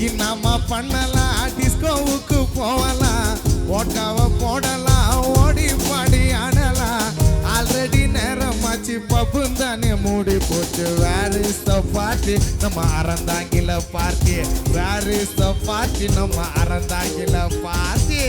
இன்னாமா பண்ணலாம் டிஸ்கோவுக்கு போகலாம் ஓட்டாவ போடலாம் ஓடி பாடி ஆடலாம் ஆல்ரெடி நேரமாச்சு பப்பு தானே மூடி போச்சு வேர் இஸ் த பார்ட்டி நம்ம அறந்தாங்கில party where is the party நம்ம அறந்தாங்கில பார்ட்டி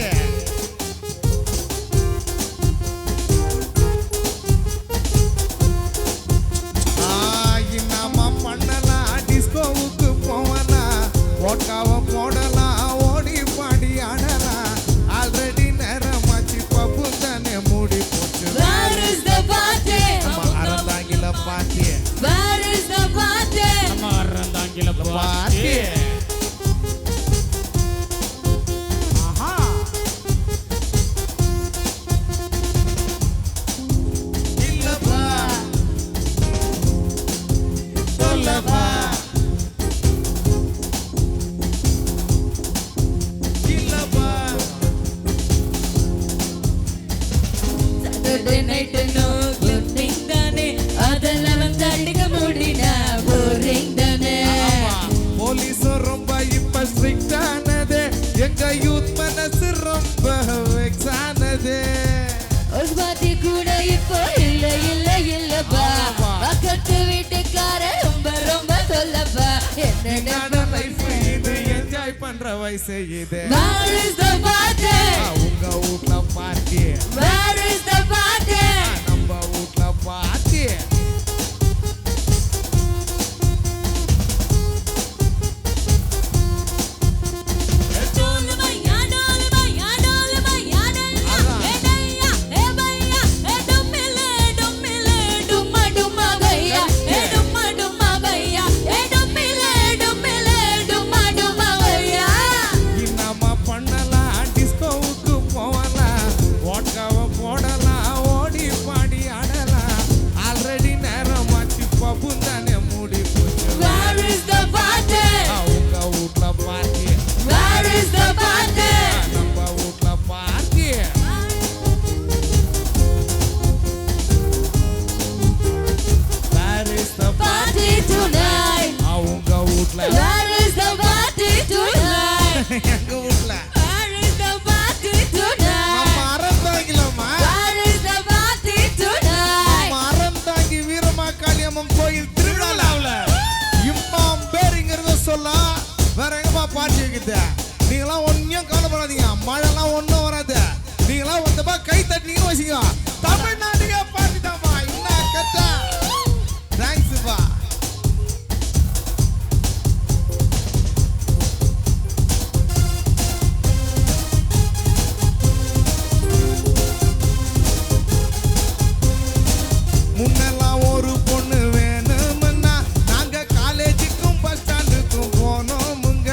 இன்னாமா பண்ணலாம் டிஸ்கோவுக்கு போகலாம் ஓட்டாவ போடலாம் ஓடி பாடி ஆடலாம் ஆல்ரெடி நேரமாச்சு பப்பு தானே மூடி போச்சு நம்ம அறந்தாங்கில பார்ட்டி நம்ம அறந்தாங்கில பார்ட்டி போலீஸும் ரொம்ப இப்ப ஸ்ட்ரிக்ட் ஆனது எங்க யூத் மனசு ரொம்ப வெக்ஸ் ஆனது கூட இப்போ இல்ல இல்ல இல்லப்பா பக்கத்து வீட்டுக்கார ரொம்ப ரொம்ப சொல்லப்பா என்னோட லைஃப் இது என்ஜாய் பண்ற வயசு இது Where is the party? உங்க வீட்ல party Where is the party? நம்ம வீட்ல பார்ட்டி எங்க வீட்ல Where is the party tonight? நம்ம அறந்தாங்கிலம்மா Where is the party tonight? நம்ம அறந்தாங்கி வீரமாக்காளியம்மன் கோயில் திருவிழாவில் இம்மாம் பேருங்கிறத சொல்ல வேற எங்கப்பா பாட்டி வைக்குது நீங்களாம் ஒன்னும் கவலைப்படாதீங்க மழைலாம் ஒன்றும் வராது நீங்களாம் வந்தப்பா கை தட்டினீங்கன்னு வச்சுங்க தமிழ்நாட்டுக்கே பாட்டி தான்ப்பா என்ன கரெக்டா தேங்க்ஸ்ப்பா முன்னெல்லாம் ஒரு பொண்ணு வேணும்னா நாங்க காலேஜுக்கும் பஸ் ஸ்டாண்டுக்கும் போனோமுங்க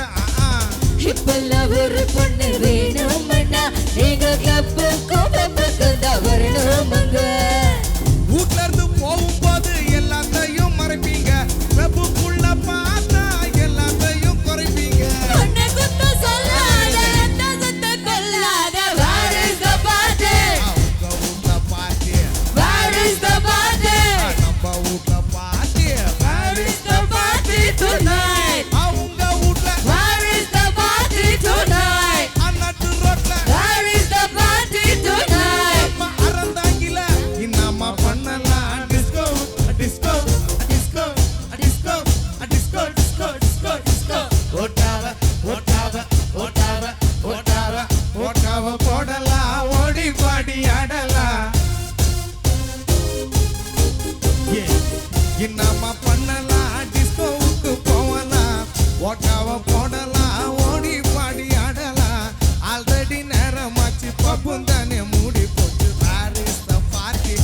இப்பெல்லாம் ஒரு பொண்ணு வேணும்னா நீங்க கிளப்புக்கும் பப்புக்கும் தான் வரணுமுங்க வீட்ல இருந்து போகும்போது எல்லாத்தையும் மறைப்பீங்க கிளப்புக்குள்ள பார்த்தா எல்லாத்தையும் குறைப்பீங்க உன்னை குத்த சொல்லாத எந்த சத்த கொல்லாத Where is the party? உங்க வீட்ல party Where is the party? நம்ம வீட்ல party Where is the party tonight? உங்க வீட்ல Where is the party tonight? அண்ணாட்டு ரோட்ல Where is the party tonight? நம்ம அறந்தாங்கில இன்னமா பண்ணலாம் disco disco disco disco disco disco disco disco ஓட்டாவ ஓட்டாவ ஓட்டாவ ஓட்டாவ ஓட்டாவ போடலாம் ஓடி பாடி ஆடலாம் இன்னமா பண்ணலாம் டிஸ்கோவுக்கு போகலாம் ஓட்டாவ போடலாம் ஓடி பாடி ஆடலாம் ஆல்ரெடி நேரமாச்சு பப்பு தானே மூடி போச்சு வேர் இஸ் த பார்ட்டி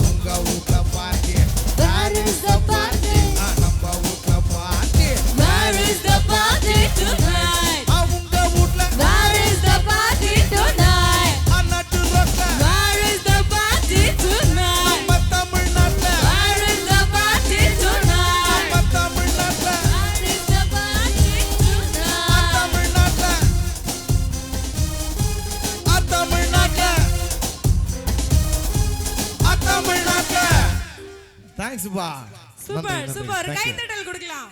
உங்க வீட்ல party Where is the party? நம்ம வீட்ல party Where is the party tonight? உங்க வீட்ல Where is the party tonight? அண்ணாட்டு ரோட்ல Where is the party tonight? நம்ம தமிழ்நாட்டுல Where is the party tonight? நம்ம தமிழ்நாட்டுல Where is the party tonight? தமிழ்நாட்டுல தமிழ்நாட்டுல தேங்க்ஸ் பா சூப்பர் சூப்பர் கை தட்டல் கொடுக்கலாம்.